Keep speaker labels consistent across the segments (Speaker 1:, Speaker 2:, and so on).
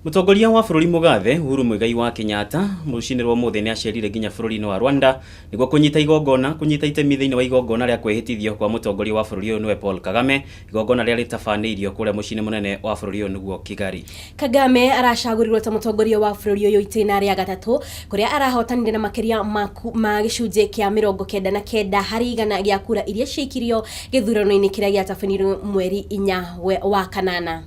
Speaker 1: Mutongoria wa bururi Mugathe Uhuru Muigai wa Kenyatta murucini rwa muthe ni acerire nginya bururi-ini wa Rwanda niguo kunyita itemi thiini wa igongona ria kwihitithio kwa mutongoria wa bururi uyu niwe Paul Kagame, igongona ria ritabaniirio kuria mucini munene wa bururi uyu niguo Kigali.
Speaker 2: Kagame aracagurirwo ta mutongoria wa bururi uyu itena ria gatatu kuria arahotanire na makiria ma gicunje kia 99 hari igana gia kura iria ciikirio githurano-ini kiria giatabanirwo mweri 4 wa kanana.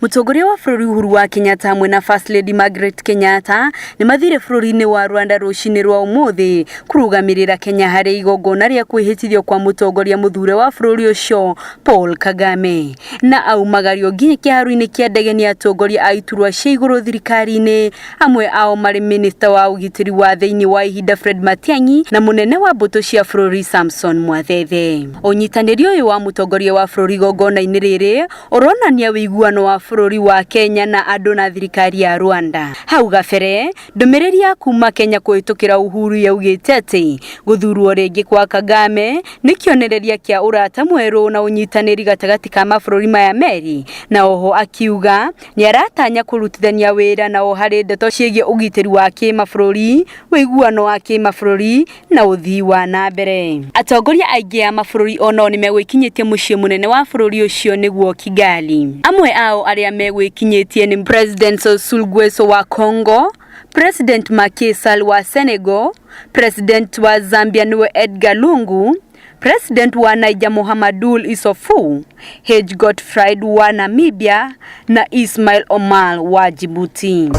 Speaker 3: Mutongoria wa bururi Uhuru wa Kenyatta hamwe na First Lady Margaret Kenyatta ni mathire bururi-ini wa Rwanda rucini rwa umuthi kurugamirira Kenya hari igongona ria kwihitithio kwa mutongoria muthure wa bururi ucio Paul Kagame na aumagario nginya kiharu-ini kia ndege ni atongoria a iturwa cia iguru thirikari-ini amwe ao mari minister wa ugitiri wa thiini wa ihinda Fred Matiang'i na munene wa mbuto cia bururi Samson Mwathethe. Unyitaniri uyu wa mutongoria wa bururi igongona-ini riri uronania wiguano wa bururi wa Kenya na andu na thirikari ya Rwanda. Hau gabere ndumiriri ya kuma Kenya kuhitukira Uhuru yaugite ati guthurwo ringi kwa Kagame ni kionereria kia urata mweru na unyitaniri gatagati ka mabũrũri maya meri, na oho akiuga ni aratanya kurutithania wira na ohari ndeto ciĩgie ugitiri wa kimabũrũri, wiguano wa kimabũrũri na uthii wa nambere. Atongoria aingi a mabũrũri ono ni megwikinyitie mucii munene wa bũrũri ucio niguo Kigali. Amwe ao aria megwikinyitie ni President Sassou Nguesso wa Congo, President Macky Sall wa Senegal, President wa Zambia niwe Edgar Lungu, President wa Niger Mohamedou Issoufou, Hage Godfried wa Namibia na Ismail Omar wa Djibouti.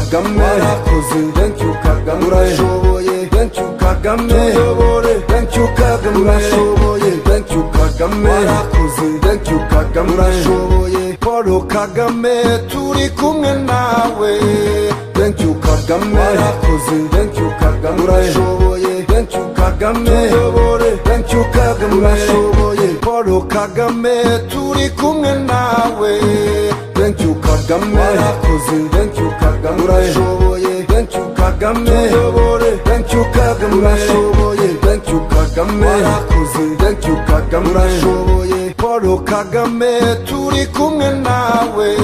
Speaker 4: Paul Kagame turi kumwe nawe. Thank you Kagame. Thank you Kagame. Thank you Kagame. Thank you Kagame. Paul Kagame turi kumwe nawe. Thank you Kagame. Thank you Kagame. Thank you Kagame. Thank you Kagame. Thank you Kagame. Thank you Kagame. Paul Kagame turi kumwe nawe.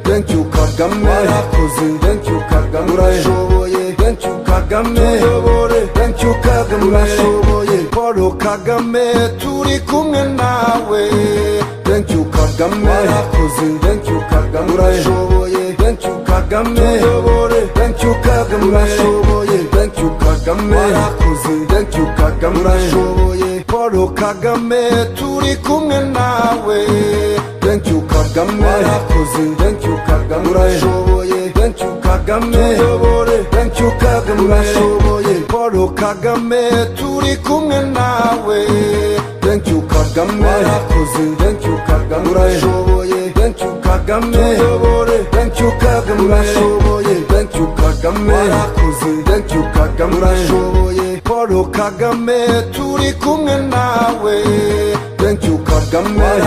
Speaker 4: Thank you Kagame. Thank you Kagame. Thank you Kagame. Thank you Kagame. Paul Kagame turi kumwe nawe. Thank you Kagame. Thank you Kagame. Thank you Kagame. Thank you Kagame. Thank you Kagame. Thank you Kagame. Paul Kagame turi kumwe nawe. Thank you Kagame. Thank you Kagame. Thank you Kagame. Thank you Kagame. Paul Kagame turi kumwe nawe. Thank you Kagame. Thank you Kagame. Thank you Kagame. Thank you Kagame. Thank you Kagame. Thank you Kagame. Paul Kagame turi kumwe nawe. Thank you Kagame.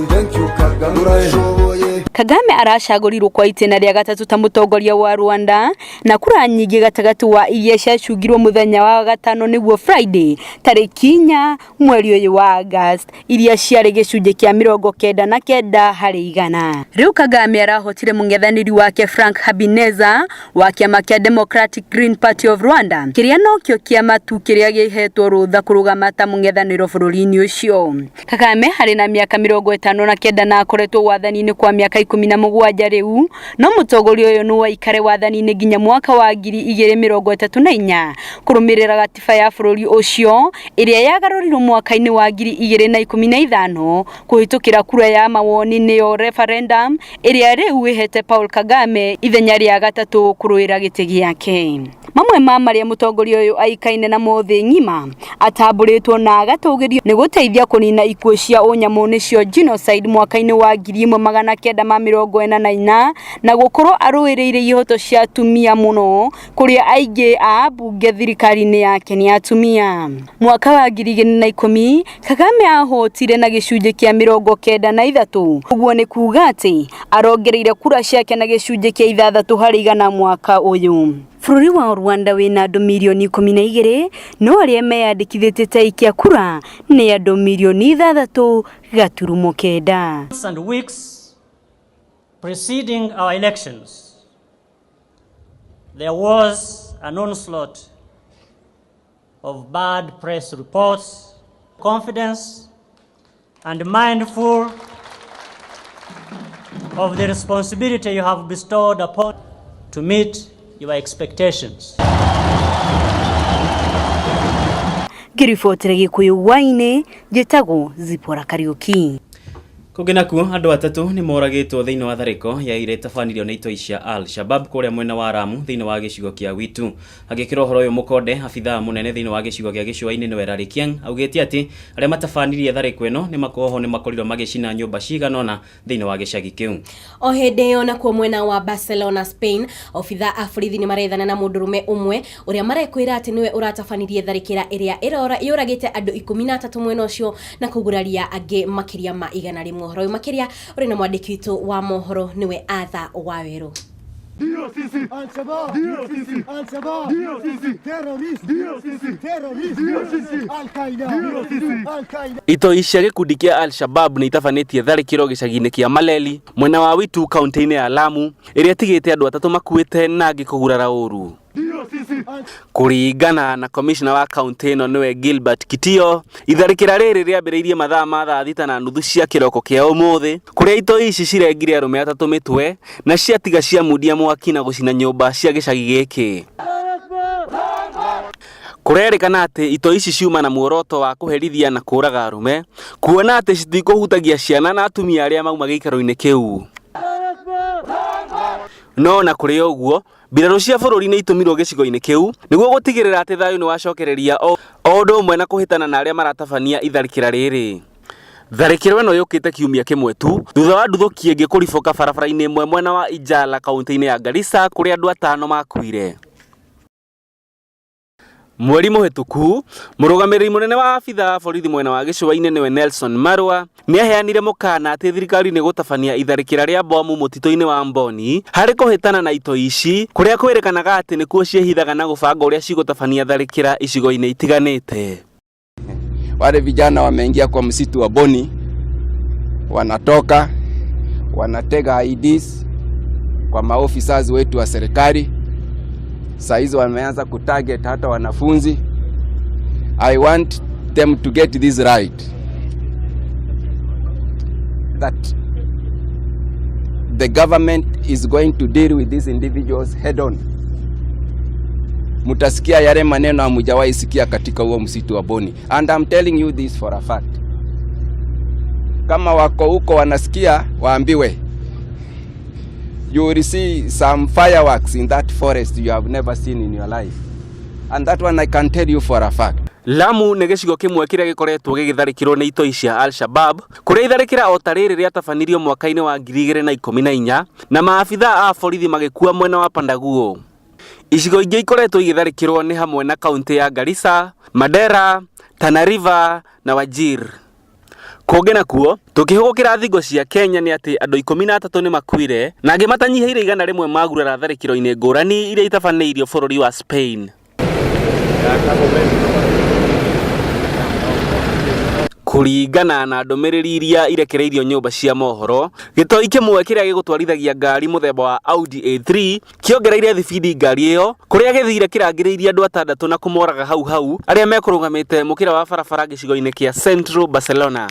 Speaker 4: Thank you Kagame.
Speaker 3: Kagame aracagurirwo kwa itena ria gatatu ta mutongoria wa Rwanda na kura nyingi gatagati wa iria ciacungirwo muthenya wa gatano niguo Friday tariki 4 mweri uyu wa August iria ciari gicunje kia 99 hari igana. Riu Kagame arahotire mung'ethaniri wake Frank Habineza wa kiama kia Democratic Green Party of Rwanda kiria nokio kiama tu kiria gihetwo rutha kurugama ta mung'ethaniro bururi-ini ucio. Kagame hari na miaka 59 na akoretwo wathani-ini kwa miaka 17 riu, no mutongoria uyu no waikare wathani-ini nginya mwaka wa 2034 kurumirira gatiba ya bururi ucio iria yagarurirwo mwaka-ini wa 2015 kuhitukira kura ya mawoni niyo referendum iria riu ihete Paul Kagame ithenya ria gatatu kuruira giti giake. Mamwe ma maria mutongoria uyu aikaine na mothi ngima atamburitwo na agatugirio ni guteithia kunina ikuo cia unyamu nicio genocide mwaka-ini wa 1949 na gukorwo aruiriire ihoto cia atumia muno kuria aingi a bunge thirikari-ini yake ni atumia. Mwaka wa 2010 Kagame ahotire na gicunje kia 93, uguo ni kuga ati arongereire kura ciake na gicunje kia 6 hari igana mwaka uyu. Bururi wa Rwanda wina andu milioni 12 no aria meyandikithite ta ikia kura ni andu milioni 6 gaturumo 9.
Speaker 5: And weeks preceding our elections, there was an onslaught of bad press reports, confidence, and mindful of the responsibility you have bestowed upon to meet your expectations.
Speaker 3: Ngiribotera Gikuyu-waine, njĩtagwo Zipora Kariuki.
Speaker 1: Kũgena kuo andũ atatũ nĩ moragĩtwo thĩinĩ wa tharĩko ya ire tabanirio na itoi cia Al-Shabab kũrĩa mwena wa Ramu thĩinĩ wa gĩcigo kĩa Witu. Agĩkĩra ũhoro ũyũ mũkonde abithaa mũnene thĩinĩ wa gĩcigo kĩa Gĩcũa-inĩ nĩwe Rarikiang augĩte atĩ arĩa matabanirie tharĩko ĩno nĩ makoho nĩ makorirwo magĩcina nyũmba ciganona thĩinĩ wa gĩcagi kĩu.
Speaker 2: O hĩndĩ ĩyo nakuo mwena wa Barcelona, Spain, obithaa a borithi nĩ marethana na mũndũrũme ũmwe ũrĩa marekwĩra atĩ nĩwe ũratabanirie tharĩkĩra ĩrĩa yũragĩte andũ 13 mwena ũcio na kũguraria angĩ makĩria ma 100. Mohoro makiria uri na mwandiki witu wa Mohoro niwe Atha Waweru.
Speaker 6: Itoi cia gikundi kia Al-Shabab ni itafanĩtie tharĩkĩro gĩcagi-inĩ kĩa Maleli mwena wa Witu kaunti-inĩ ya Lamu ĩrĩa tigĩte andũ atatũ makuĩte na angĩ kũgurara ũru. Kũringana na commissioner wa kaunti ĩno niwe Gilbert Kitio, itharĩkĩra rĩrĩ rĩambĩrĩirie mathaa ma 3:30 cia kĩroko kĩa ũmũthĩ kũrĩa itoi ici cirengire arũme atatũ mĩtwe na ciatiga ciamundia mwaki na gũcina nyũmba cia gĩcagi gĩkĩ. Kũrerĩkana atĩ itoi ici ciuma na muoroto wa kũherithia na kũraga arũme, kuona atĩ citikũhutagia ciana na atumia arĩa mauma gĩikaro-inĩ kĩu. No na kũrĩ ũguo, mbirarũ cia bũrũri nĩ itũmirwo gĩcigo-inĩ kĩu nĩguo gũtigĩrĩra atĩ thayũ nĩ wacokereria o ũndũ ũmwe na kũhĩtana na arĩa maratabania itharĩkĩra rĩrĩ. Tharĩkĩro ĩno yũkĩte kiumia kĩmwe tu thutha wa nduthũki ĩngĩ kũribũka barabara-inĩ ĩmwe mwena wa Ijala kaunti-inĩ ya Garissa kũrĩa andũ 5 makuire. Mweri mũhĩtũku, mũrũgamĩrĩri mũnene wa abithaa borithi mwena wa Gĩcũa-inĩ nĩwe Nelson Marwa nĩ aheanire mũkana atĩ thirikari nĩ gũtabania itharĩkĩra rĩa bomu mũtitũ-inĩ wa Mboni harĩ kũhĩtana na itoi ici kũrĩa kwĩrĩkanaga atĩ nĩkuo ciehithaga na gũbanga ũrĩa cigũtabania tharĩkĩra icigo-inĩ itiganĩte.
Speaker 7: Wale vijana wameingia kwa msitu wa Boni, wanatoka wanatega IDs kwa maofisa wetu wa serikali. Saa hizo wameanza kutarget hata wanafunzi. I want them to get this right, that the government is going to deal with these individuals head on. Mutasikia yale maneno hamujawahi sikia katika huo msitu wa Boni, and I'm telling you this for a fact. Kama wako huko wanasikia, waambiwe. You will see some fireworks in that forest you have never seen in your life. And that one I can tell you for a fact.
Speaker 6: Lamu nĩ gĩcigo kĩmwe kĩrĩa gĩkoretwo gĩgĩtharĩkĩrwo nĩ itoi cia Al-Shabab kũrĩa itharĩkĩra o ta rĩrĩ rĩatabanirio mwaka-inĩ wa 2014 na maabithaa a borithi magĩkua mwena wa Pandaguo. Icigo ingĩ ikoretwo igĩtharĩkĩrwo nĩ hamwe na kaunti ya Garissa, Mandera, Tana River na Wajir. Kũngena kuo, tũkĩhũgũkĩra thingo cia Kenya nĩ atĩ andũ 13 nĩ makuire na angĩ matanyihĩire 100 magurara tharĩkĩro-inĩ ngũrani iria itabanĩirio bũrũri wa Spain. Kũringana na ndũmĩrĩri iria irekereirio nyũmba cia mohoro, gĩtoi kĩmwe kĩrĩa gĩgũtwarithagia ngari mũthemba wa Audi A3 kĩongereire thibidi ngari ĩyo kũrĩa gĩthire kĩrangĩrĩirie andũ 6 na kũmoraga hau arĩa mekũrũgamĩte mũkĩra wa barabara gĩcigo-inĩ kĩa Central Barcelona.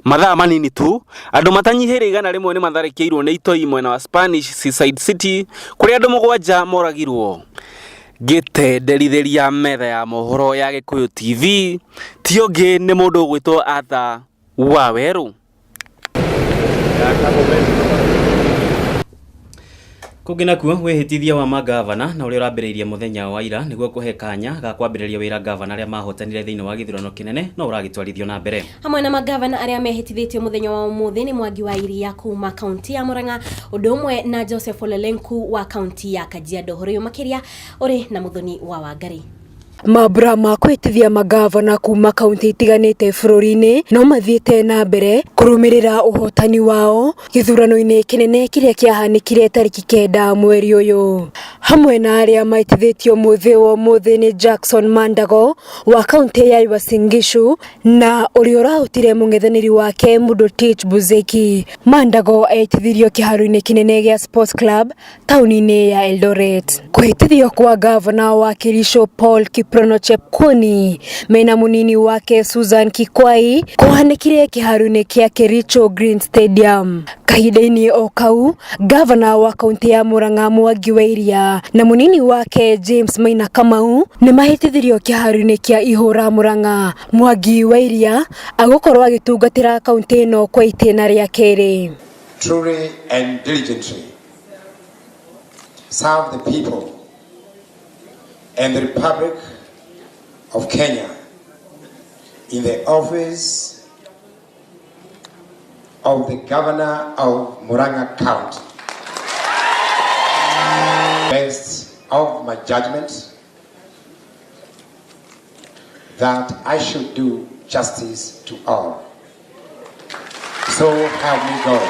Speaker 6: Mathaa manini tu, andũ matanyihĩire 100 nĩ matharĩkĩirwo nĩ itoi mwena wa Spanish Seaside City kũrĩa andũ 7 moragirwo. Gĩtenderithĩria metha ya mohoro ya Gikuyu TV, ti ũngĩ nĩ mũndũ ũgwĩtwo Atha Waweru.
Speaker 1: Kũngena kuo wĩhĩtithia wa magavana na ũrĩa ũrambĩrĩirie mũthenya wa ira nĩguo kũhe kanya ga kwambĩrĩria wĩra gavana arĩa mahotanire thĩinĩ wa gĩthurano kĩnene no ũragĩtwarithio na mbere.
Speaker 2: Hamwe na magavana arĩa mehĩtithĩtio mũthenya wa ũmũthĩ nĩ Mwangi wa Iria kuma kaunti ya Murang'a, ũndũ ũmwe na Joseph Olelenku wa kaunti ya Kajiado. Ũhoro makĩria ũrĩ na Muthoni wa Wangari.
Speaker 3: mambura ma kwĩtithia magavana kuma kaunti itiganĩte bũrũri-inĩ no mathiĩte na mbere kũrũmĩrĩra ũhotani wao gĩthurano-inĩ kĩnene kĩrĩa kĩahanĩkire tarĩki 9 mweri ũyũ. Hamwe na arĩa maitithĩtio ũmũthĩ nĩ Jackson Mandago wa kaunti ya Uasin Gishu na ũrĩa ũrahotire mũng'ethanĩri wake Mudotich Buzeki. Mandago aitithirio kĩharo-inĩ kĩnene gĩa Sports Club taũni-inĩ ya Eldoret. Kũhĩtithio kwa gavana wa Kericho Paul Kiprono Chepkwony mena munini wake Susan Kikwai kũhanĩkire kĩharo-inĩ kĩa Kericho Green Stadium. Kahinda-inĩ o kau, gavana wa kaunti ya Murang'a Mwangi wa Iria na munini wake James Maina Kamau nĩ mahĩtithirio kĩharo-inĩ kĩa Ihũra Murang'a. Mwangi wa Iria agũkorwo agĩtungatĩra kaunti ĩno kwa itĩna rĩa kerĩ.
Speaker 8: Truly and diligently serve the people and the Republic of Kenya in the office of the Governor of Murang'a County. Best of my judgment that I should do justice to all. So help me God.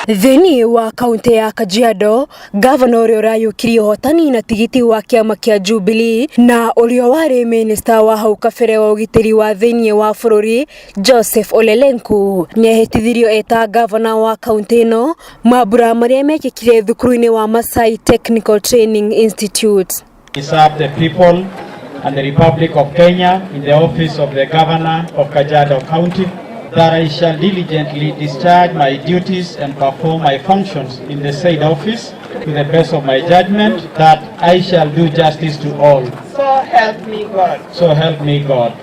Speaker 3: Thĩinĩ wa kaunti ya Kajiado, gavana ũrĩa ũrayũkirie ũhotani na tigiti wa kĩama kĩa Jubilee na ũrĩa warĩ minista wa hau kabere wa ũgitĩri wa thĩinĩ wa bũrũri Joseph Ole Lenku nĩehĩtithirio eta gavana wa kaunti ĩno mambura marĩa mekĩkire thukuru-inĩ wa Masai Technical Training Institute.
Speaker 9: We serve the people and the Republic of Kenya in the office of the Governor of Kajiado County, that I shall diligently discharge my duties and perform my functions in the said office to the best of my judgment, that I shall do justice to all. So help me God. So help me God.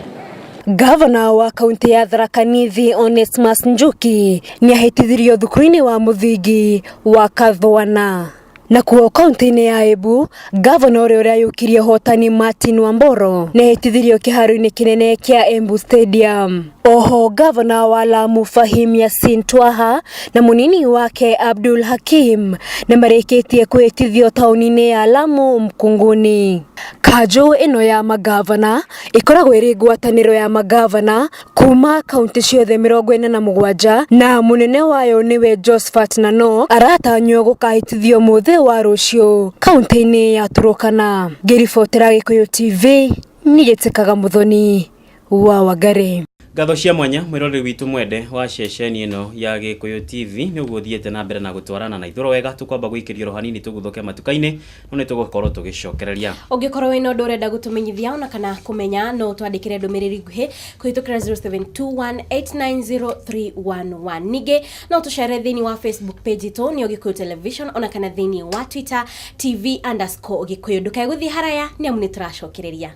Speaker 3: Gavana wa kaunti ya Tharaka Nithi Onesmus Njuki nĩahĩtithirio thukuru-inĩ wa mũthingi wa Kathwana. Na kuo kaunti-inĩ ya Embu, gavana ũrĩa ũrayũkirie ũhotani Martin Wamboro nĩahĩtithirio kĩharo-inĩ kĩnene kĩa Embu Stadium. Oho gavana wa Lamu Fahim Yasin Twaha na munini wake Abdul Hakim nĩmarĩkĩtie kwĩtithio taũni-inĩ ya Lamu Mkunguni. Kanjũ ĩno ya magavana ĩkoragwo ĩrĩ ngwatanĩro ya magavana kuma kaunti ciothe 47 na munene wayo nĩwe Josephat Nano aratanywo gũkahĩtithio mũthĩ wa rũciũ kaunti-inĩ ya Turkana. Ngĩribotera Gĩkũyũ TV nĩgĩtĩkaga Muthoni wa Wangari.
Speaker 1: Ngatho cia mwanya mwirori witu mwende wa ceceni ĩno ya Gĩkũyũ TV nĩ ũguo thiĩte na mbere na gũtwarana na ithoro wega tukwamba gwĩkĩrio rohanini tũgũthoke matuka-inĩ no nĩ tũgũkorwo tũgĩcokereria.
Speaker 2: Ũngĩkorwo wĩna ũndũ ũrenda gũtũmenyithia ona kana kũmenya no twandĩkĩre ndũmĩrĩri nguhĩ kũhĩtũkĩra 0721890311. Ningĩ no tũcare thĩinĩ wa Facebook page itũ nĩ Gĩkũyũ Television ona kana thĩinĩ wa Twitter TV_Gĩkũyũ. Ndũkae gũthiĩ haraya nĩ amu nĩ tũracokereria.